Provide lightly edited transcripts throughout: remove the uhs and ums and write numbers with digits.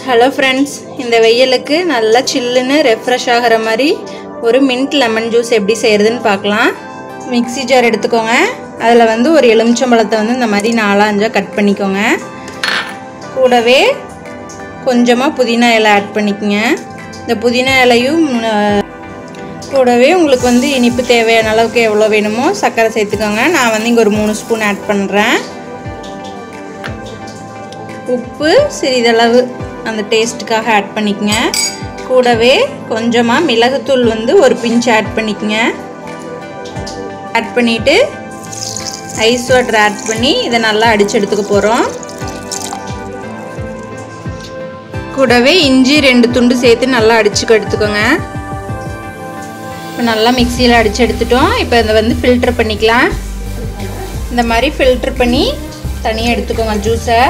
Hello friends, இந்த வெயிலுக்கு நல்லா சில்லுன்னு ரெஃப்ரெஷ் ஆகற மாதிரி ஒரு மின்ட் லெமன் ஜூஸ் எப்படி செய்யறதுன்னு பார்க்கலாம். மிக்ஸி ஜார் எடுத்துக்கோங்க. அதுல வந்து ஒரு எலுமிச்சம்பழத்தை வந்து இந்த மாதிரி 4-5 கட் பண்ணிக்கோங்க. கூடவே கொஞ்சமா புதினா இலை ஆட் பண்ணிக்கங்க. இந்த புதினா இலையும் கூடவே உங்களுக்கு வந்து இனிப்பு தேவையான அளவுக்கு எவ்வளவு வேணுமோ சர்க்கரை சேர்த்துக்கோங்க. நான் வந்து இங்க ஒரு 3 ஸ்பூன் ஆட் பண்றேன். உப்பு சிறிதளவு அந்த டேஸ்ட்டுக்காக ஆட் பண்ணிக்கங்க. கூடவே கொஞ்சமா மிளகுத்தூள் வந்து ஒரு பிஞ்ச் ஆட் பண்ணிக்கங்க. ஆட் பண்ணிட்டு ஐஸ் வாட்டர் ஆட் பண்ணி இதை நல்லா அடிச்சு எடுத்துக்க போறோம். கூடவே இஞ்சி 2 துண்டு சேர்த்து நல்லா அடிச்சு எடுத்துக்கோங்க. இப்போ நல்லா மிக்ஸியில் அடிச்சு எடுத்துட்டோம். இப்போ இதை வந்து ஃபில்டர் பண்ணிக்கலாம். இந்த மாதிரி ஃபில்டர் பண்ணி தனியாக எடுத்துக்கோங்க ஜூஸை.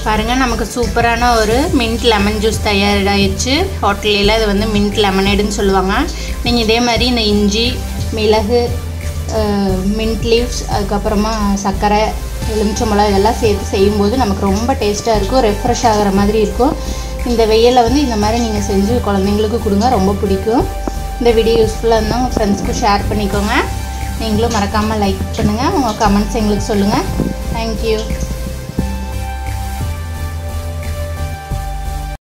பாருங்கள், நமக்கு சூப்பரான ஒரு மின்ட் லெமன் ஜூஸ் தயாராகிடுச்சு. ஹோட்டலில் இது வந்து மின்ட் லெமனேடுன்னு சொல்லுவாங்க. நீங்கள் இதே மாதிரி இந்த இஞ்சி, மிளகு, மின்ட் லீவ்ஸ், அதுக்கப்புறமா சர்க்கரை, எலுமிச்சம்பழம் இதெல்லாம் சேர்த்து செய்யும்போது நமக்கு ரொம்ப டேஸ்ட்டாக இருக்கும், ரெஃப்ரெஷ் ஆகிற மாதிரி இருக்கும். இந்த வெயிலில் வந்து இந்த மாதிரி நீங்கள் செஞ்சு குழந்தைங்களுக்கு கொடுங்க, ரொம்ப பிடிக்கும். இந்த வீடியோ யூஸ்ஃபுல்லாக இருந்தால் உங்கள் ஃப்ரெண்ட்ஸ்க்கு ஷேர் பண்ணிக்கோங்க. நீங்களும் மறக்காமல் லைக் பண்ணுங்கள். உங்கள் கமெண்ட்ஸ் எங்களுக்கு சொல்லுங்கள். தேங்க்யூ.